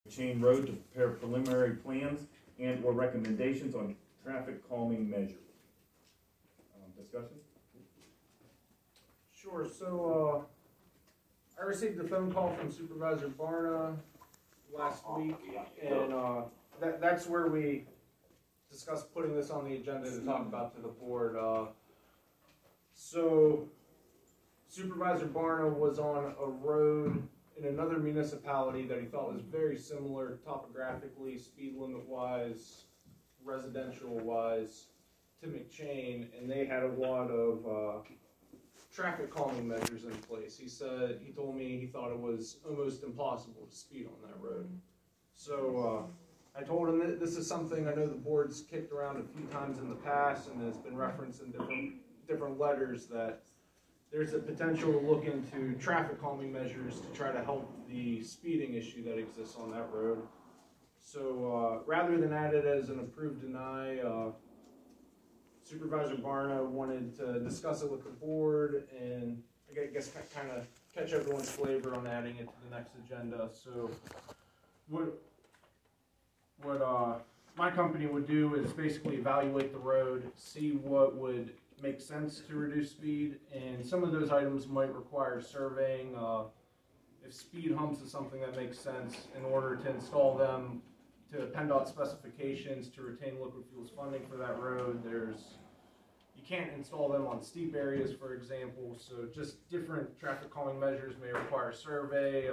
Chain Road to prepare preliminary plans and or recommendations on traffic calming measures. Discussion? Sure. So I received a phone call from Supervisor Barna last week, and that's where we discussed putting this on the agenda to talk about to the board. So Supervisor Barna was on a road in another municipality that he thought was very similar topographically, speed limit wise, residential wise, to McChain, and they had a lot of traffic calming measures in place. He told me he thought it was almost impossible to speed on that road. So I told him that this is something I know the board's kicked around a few times in the past and has been referenced in different letters, that there's a potential to look into traffic calming measures to try to help the speeding issue that exists on that road. So rather than add it as an approved deny, Supervisor Barna wanted to discuss it with the board and I guess kind of catch everyone's flavor on adding it to the next agenda. So what my company would do is basically evaluate the road, see what would make sense to reduce speed, and some of those items might require surveying. If speed humps is something that makes sense, in order to install them to PennDOT specifications to retain liquid fuels funding for that road, you can't install them on steep areas, for example. So just different traffic calming measures may require survey,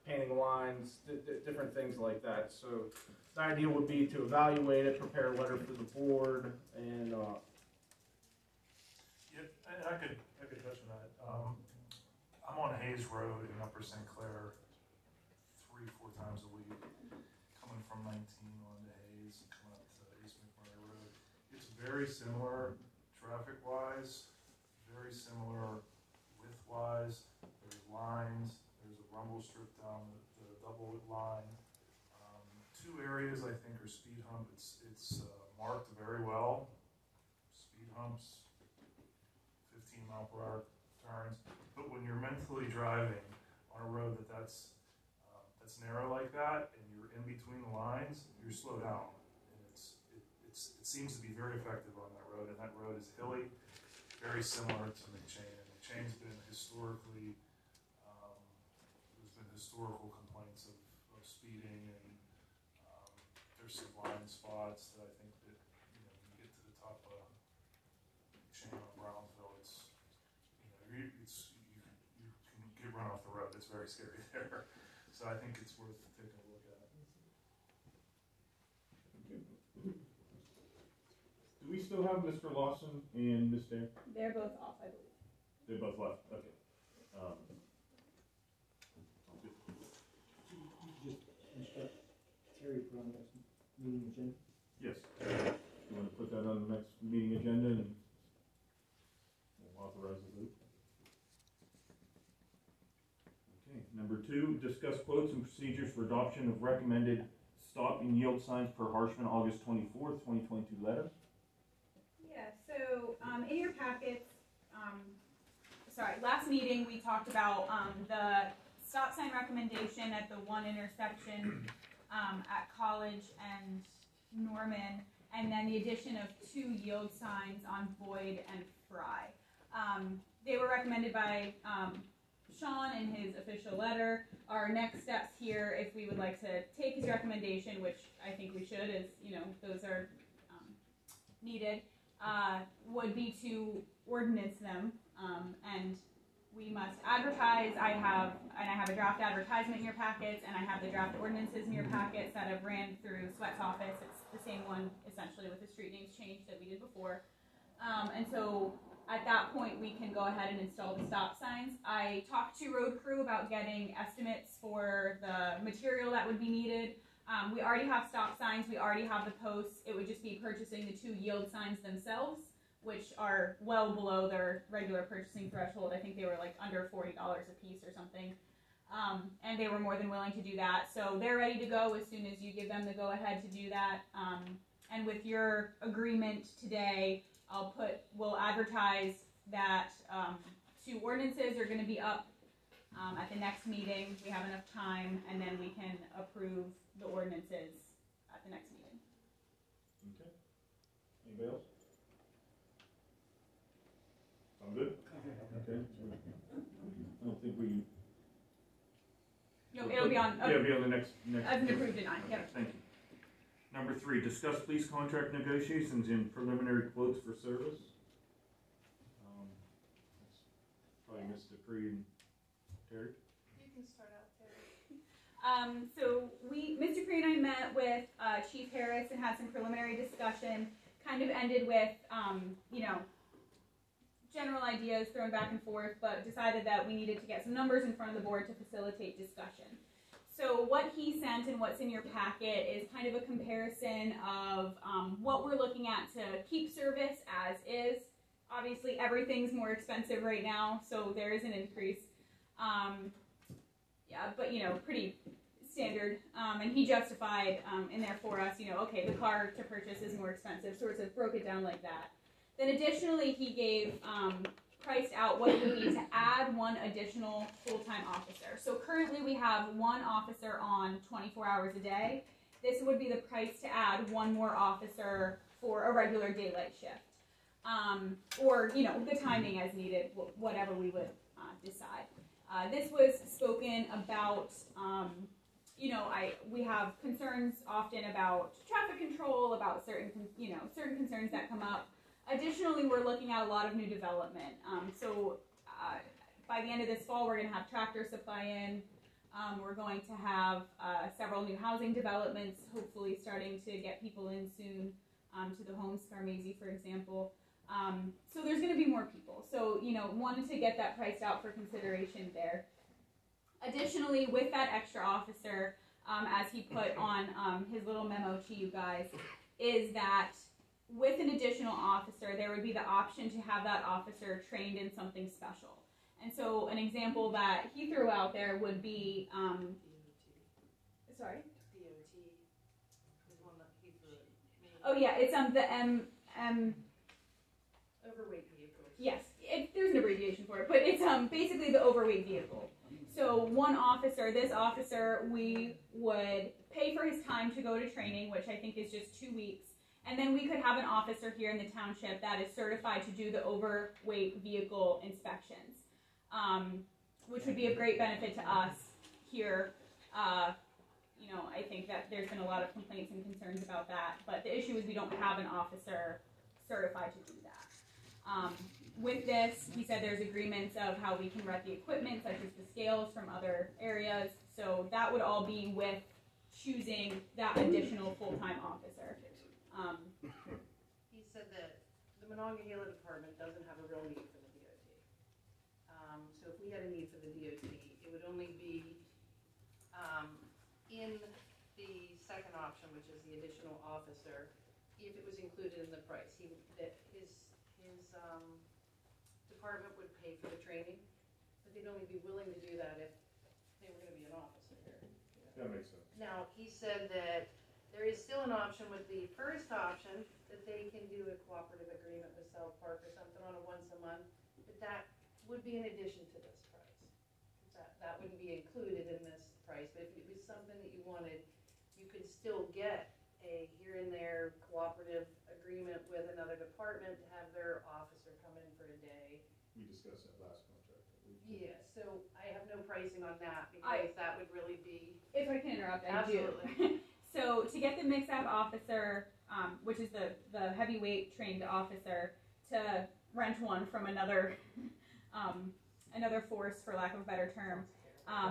painting lines, different things like that. So the idea would be to evaluate it, prepare a letter for the board, and I could touch on that. I'm on Hayes Road in Upper St. Clair 3-4 times a week, coming from 19 on to Hayes, coming up to East McMurray Road. It's very similar traffic-wise, very similar width-wise. There's lines, there's a rumble strip down the double line. Two areas I think are speed hump. It's marked very well. Speed humps, 15-mile-per-hour turns, but when you're mentally driving on a road that's narrow like that, and you're in between the lines, you're slow down, and it seems to be very effective on that road. And that road is hilly, very similar to McChain. And McChain's been historically, there's been historical complaints of speeding, and there's some blind spots that I think that when you get to the top of McChain on Brownsville, you can get run off the road. It's very scary there. So I think it's worth taking a look at. Do we still have Mr. Lawson and Ms. Dare? They're both off, I believe. They're both left. Okay. Just instruct Terry to put on the next meeting agenda. Yes. You want to put that on the next meeting agenda and we'll authorize the loop. Okay. Number 2, discuss quotes and procedures for adoption of recommended stop and yield signs per Harshman August 24th, 2022 letter. Yeah, so in your packets, last meeting we talked about the stop sign recommendation at the one intersection at College and Norman, and then the addition of 2 yield signs on Boyd and Fry. They were recommended by Sean in his official letter. Our next steps here, if we would like to take his recommendation, which I think we should, is, those are needed, would be to ordinance them, and we must advertise. I have a draft advertisement in your packets, and I have the draft ordinances in your packets that have ran through Sweat's office. It's the same one, essentially, with the street names changed that we did before. And so at that point, we can go ahead and install the stop signs. I talked to road crew about getting estimates for the material that would be needed. We already have stop signs. We already have the posts. It would just be purchasing the 2 yield signs themselves, which are well below their regular purchasing threshold. I think they were like under $40 a piece or something. And they were more than willing to do that. So they're ready to go as soon as you give them the go-ahead to do that. And with your agreement today, we'll advertise that 2 ordinances are going to be up At the next meeting, we have enough time, and then we can approve the ordinances at the next meeting. Okay. Anybody else? I'm good? Okay. I don't think we. No, it'll be on, Yeah, it'll be on the next. as an approved deny, yep. Thank you. Number 3, discuss police contract negotiations and preliminary quotes for service. That's probably Ms. Dupree and Terry. You can start out there. So Mr. Cree and I met with Chief Harris and had some preliminary discussion. Kind of ended with, general ideas thrown back and forth, but decided that we needed to get some numbers in front of the board to facilitate discussion. So what he sent and what's in your packet is kind of a comparison of what we're looking at to keep service as is. Obviously, everything's more expensive right now, so there is an increase. But pretty standard. And he justified in there for us, okay, the car to purchase is more expensive, sort of broke it down like that. Then additionally, he gave priced out what it would be to add one additional full-time officer. So currently we have one officer on 24 hours a day. This would be the price to add one more officer for a regular daylight shift. Or the timing as needed, whatever we would decide. This was spoken about, we have concerns often about traffic control, about certain concerns that come up. Additionally, we're looking at a lot of new development. By the end of this fall, we're going to have Tractor Supply in. We're going to have several new housing developments, hopefully starting to get people in soon, to the Homes Farmazy, for example. So there's going to be more people. So, wanted to get that priced out for consideration there. Additionally, with that extra officer, as he put on his little memo to you guys, is that with an additional officer, there would be the option to have that officer trained in something special. And so an example that he threw out there would be, sorry? DOT is one that he threw at me. Oh yeah, it's the Overweight vehicles. yes, there's an abbreviation for it, but it's basically the overweight vehicle. So one officer, this officer, we would pay for his time to go to training, which I think is just 2 weeks. And then we could have an officer here in the township that is certified to do the overweight vehicle inspections, which would be of great benefit to us here. I think that there's been a lot of complaints and concerns about that, but the issue is we don't have an officer certified to do that. With this, he said there's agreements of how we can rent the equipment, such as the scales from other areas, so that would all be with choosing that additional full-time officer. He said that the Monongahela Department doesn't have a real need for the DOT. So if we had a need for the DOT, it would only be in the second option, which is the additional officer, if it was included in the price. His department would pay for the training, but they'd only be willing to do that if they were going to be an officer here. That makes sense. Now, he said that there is still an option with the first option that they can do a cooperative agreement with South Park or something on a once a month, but that would be in addition to this price. That wouldn't be included in this price, but if it was something that you wanted, you could still get a here and there cooperative agreement with another department to have their officer come in for a day. We discussed that last contract. Yeah, so I have no pricing on that because that would really be. If I can interrupt, I do. Absolutely. So to get the mix-up officer, which is the heavyweight trained officer, to rent one from another force, for lack of a better term,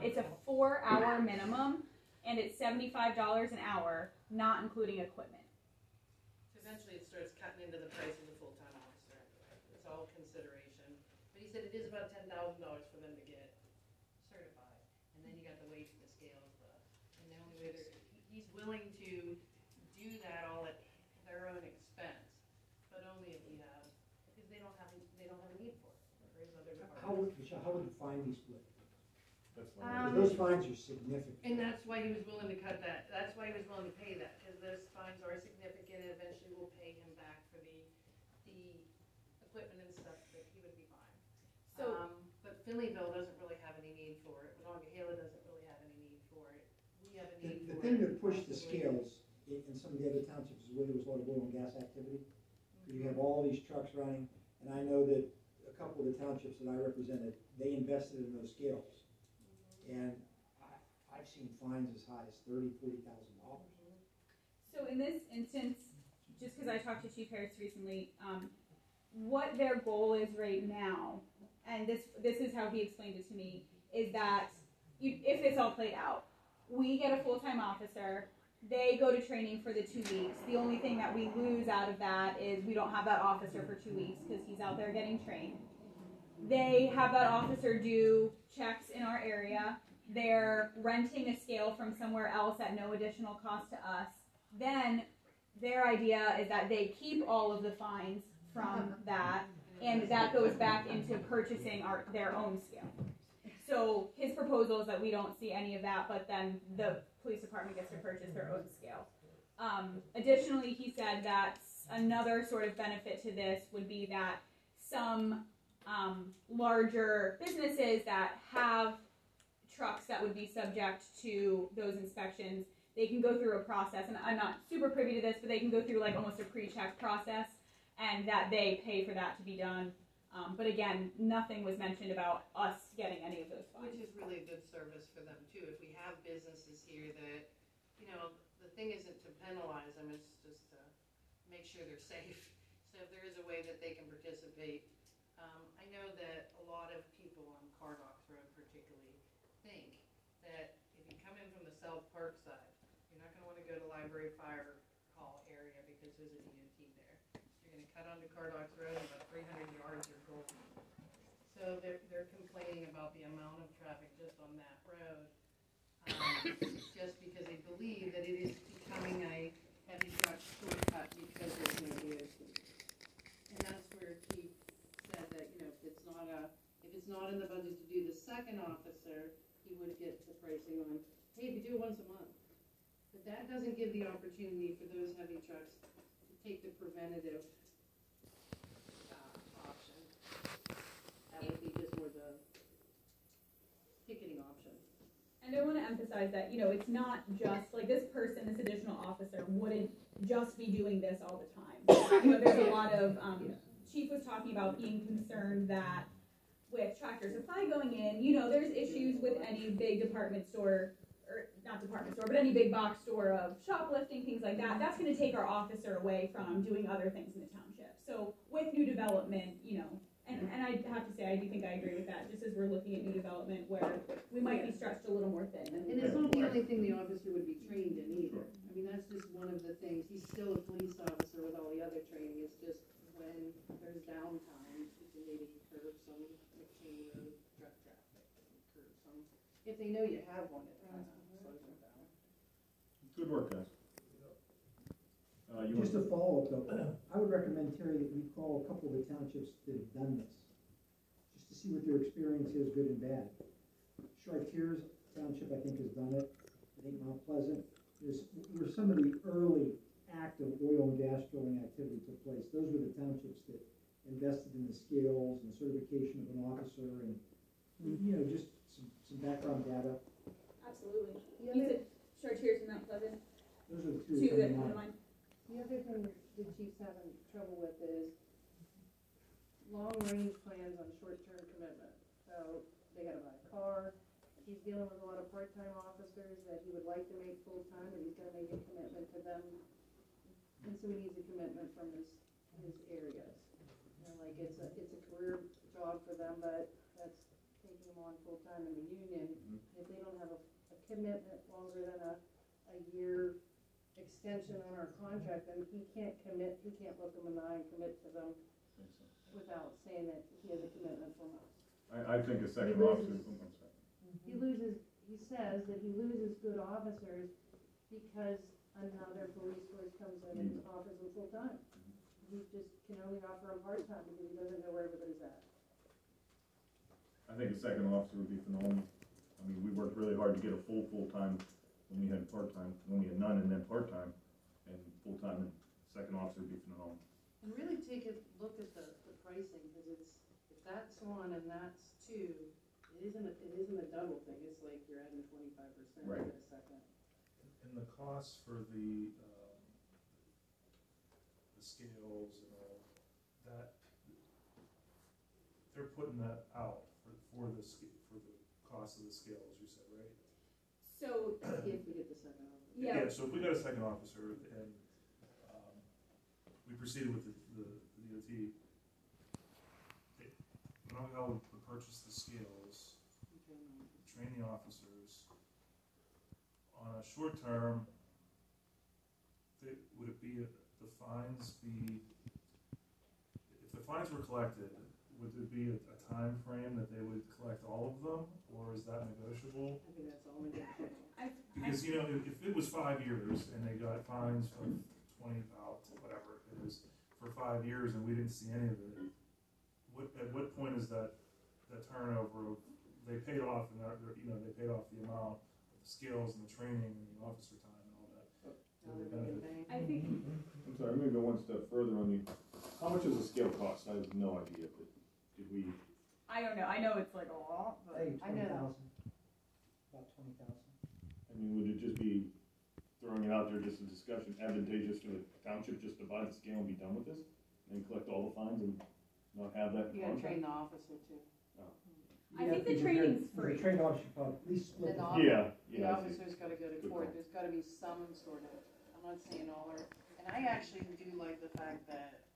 it's a 4-hour minimum, and it's $75 an hour, not including equipment. So eventually it starts cutting into the price of the full-time officer. It's all consideration. But he said it is about $10,000 for them to get certified. And then you got the weights and the scales, and the only way he's willing to do that all at their own expense, but only if we have, because they don't have a need for it. Whereas other How departments. would the fine be split? That's Those fines are significant. And that's why he was willing to cut that, that's why he was willing to pay that, because those fines are significant, and eventually we'll pay him back for the equipment and stuff, that he would be fine. So- But Finleyville doesn't really have any need for pushed the scales in some of the other townships where there was a lot of oil and gas activity. You have all these trucks running, and I know that a couple of the townships that I represented, they invested in those scales. And I've seen fines as high as $30,000-$40,000. So in this instance, just because I talked to Chief Harris recently, what their goal is right now, and this is how he explained it to me, is that if it's all played out, we get a full-time officer, they go to training for the 2 weeks. The only thing that we lose out of that is we don't have that officer for 2 weeks because he's out there getting trained. They have that officer do checks in our area. They're renting a scale from somewhere else at no additional cost to us. Then their idea is that they keep all of the fines from that, and that goes back into purchasing their own scale. So his proposal is that we don't see any of that, but then the police department gets to purchase their own scale. Additionally, he said that another sort of benefit to this would be that some larger businesses that have trucks that would be subject to those inspections, they can go through a process, and I'm not super privy to this, but they can go through like almost a pre-check process, and that they pay for that to be done. But again, nothing was mentioned about us getting any of those fines. Which is really a good service for them too. If we have businesses here that, you know, the thing isn't to penalize them, it's just to make sure they're safe. So if there is a way that they can participate, I know that a lot of people on Cardox Road particularly think that if you come in from the South Park side, you're not gonna wanna go to Library Fire Hall area because there's a DOT there. You're gonna cut onto Cardox Road, about 300 yards or golden. So they're complaining about the amount of traffic just on that road, just because they believe that it is becoming a heavy truck shortcut because there's no DOT. And that's where Keith said that, you know, if it's not in the budget to do the second officer, he would get the pricing on, hey, if you do it once a month. But that doesn't give the opportunity for those heavy trucks to take the preventative option. That would be just more the ticketing option. And I want to emphasize that, you know, it's not just, like, this person, this additional officer wouldn't just be doing this all the time. You know, there's a lot of, Chief was talking about being concerned that with Tractor Supply going in, you know, there's issues with any big department store, or not department store, but any big box store of shoplifting, things like that. That's going to take our officer away from doing other things in the township. So with new development, you know, and I have to say, I do think I agree with that, just as we're looking at new development where we might be stretched a little more thin. And it's not the only thing the officer would be trained in either. I mean, that's just one of the things. He's still a police officer with all the other training. It's just when there's downtime, you can maybe curb some McCain Road truck traffic, curb some. If they know you have one, it kind of slows them down. Good work, guys. Just a follow-up though, I would recommend, Terry, that we call a couple of the townships that have done this, just to see what their experience is, good and bad. Chartiers Township, I think, has done it. I think Mount Pleasant, where some of the early active oil and gas drilling activity took place. Those were the townships that invested in the skills and certification of an officer and, you know, just some background data. Absolutely. You said Chartiers and Mount Pleasant? Those are the two Two that that come to come to mind. mind. The other thing the chief's having trouble with is long-range plans on short-term commitment. So they gotta buy a car. He's dealing with a lot of part-time officers that he would like to make full-time, but he's gotta make a commitment to them. And so he needs a commitment from his areas. You know, like it's a career job for them, but that's taking them on full-time in the union. If they don't have a commitment longer than a year extension on our contract, then he can't commit, he can't look them in the eye and commit to them without saying that he has a commitment from us. I think a second He officer. loses. He says that he loses good officers because another police force comes in and offers him full-time. He just can only offer him part-time because he doesn't know where everybody's at. I think a second officer would be phenomenal. I mean, we worked really hard to get a full-time when we had part-time, when we had none and then part-time, and full-time and second officer would be phenomenal. And really take a look at the pricing, because if that's one and that's two, it isn't a double thing. It's like you're adding 25% Right. to a second. And the cost for the scales and all that, they're putting that out for the cost of the scales, you said, right? So, If we get the second one. yeah, So if we got a second officer and, we proceeded with the DOT, Monongahela would purchase the scales, train the officers. On a short term, would it be, the fines be, if the fines were collected, would there be a time frame that they would collect all of them, or is that negotiable? I think that's all negotiable. Because, you know, if it was 5 years and they got fines of 20 out, whatever it is, for 5 years and we didn't see any of it, at what point is that turnover of, they paid off and they paid off the amount of the skills and the training and the officer time and all that? Now they're making bank. I think, I'm sorry, I'm gonna go one step further on you. How much does a scale cost? I have no idea, but did we, I don't know, I know it's like a lot, but. Hey, I know. 20,000, about 20,000. I mean, would it just be, throwing it out there just a discussion, advantageous for the township just to buy the scale and be done with this? And collect all the fines and not have that You gotta train contract? the officer too. I think the training's free. The trained officer should probably at least split And the. the Yeah, The yeah, I see. officer's gotta go to Good court, call. there's gotta be some sort of, I'm not saying all or, and I actually do like the fact that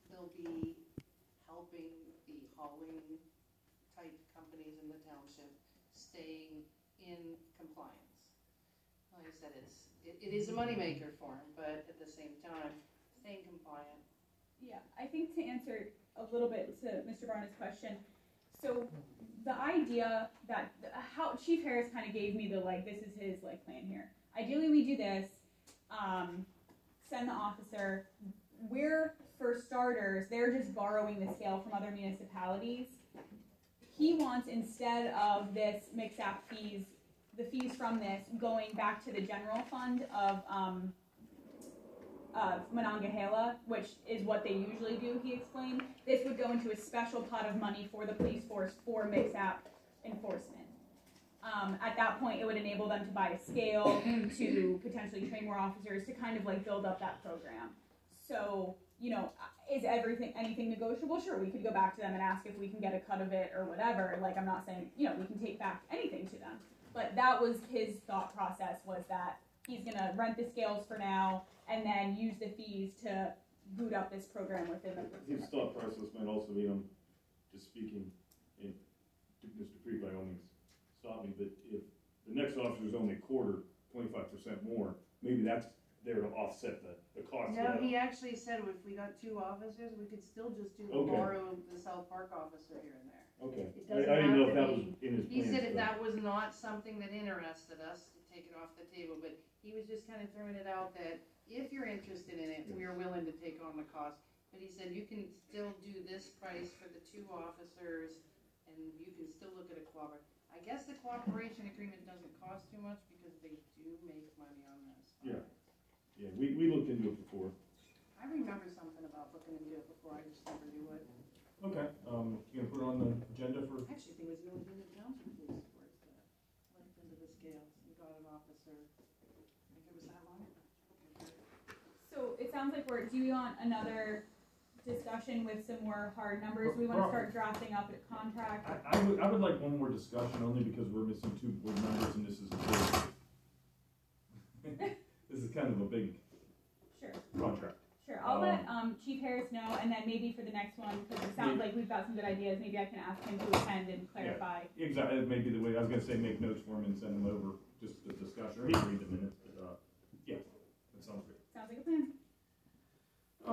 they'll be helping the hauling type companies in the township staying in compliance. Like I said, it is a moneymaker for them, but at the same time, staying compliant. Yeah, I think to answer a little bit to Mr. Barna's question, so the idea that, how Chief Harris kind of gave me the, like, this is his, like, plan here. Ideally, we do this, send the officer, for starters, they're just borrowing the scale from other municipalities. He wants, instead of this MCSAP fees, the fees from this going back to the general fund of Monongahela, which is what they usually do, he explained. This would go into a special pot of money for the police force for MCSAP enforcement. At that point, it would enable them to buy a scale, to potentially train more officers, to kind of like build up that program. So, you know, is anything negotiable? Sure, we could go back to them and ask if we can get a cut of it or whatever. Like, I'm not saying, you know, we can take back anything to them. But that was his thought process, was that he's gonna rent the scales for now and then use the fees to boot up this program within the police His thought process might also be, just speaking, and Mr. Dupree by all means stop me, but if the next officer is only a quarter, 25% more, maybe that's there to offset the cost of No, that. he actually said if we got 2 officers, we could still just do Okay. borrow the South Park officer here and there. Okay, It I doesn't didn't have know to if that be- was in his He plans. said if but- that was not something that interested us, to take it off the table, but he was just kind of throwing it out that if you're interested in it, we are willing to take on the cost. But he said you can still do this price for the 2 officers, and you can still look at a cooperation. I guess the cooperation agreement doesn't cost too much because they do make money on this. Yeah. Yeah, we looked into it before. I remember something about looking into it before, I just never knew it. Okay, you gonna put it on the agenda for, I actually think it was the only thing the township police force that went into the scales and got an officer. I think it was that long ago. So it sounds like do you want another discussion with some more hard numbers? We wanna start drafting up a contract? I would like one more discussion, only because we're missing 2 board members and this is a big, this is kind of a big Sure, contract. sure. I'll let Chief Harris know, and then maybe for the next one, because it sounds like we've got some good ideas, maybe I can ask him to attend and clarify. Exactly, maybe the way, I was gonna say make notes for him and send them over, just a discussion, or he can read the minutes.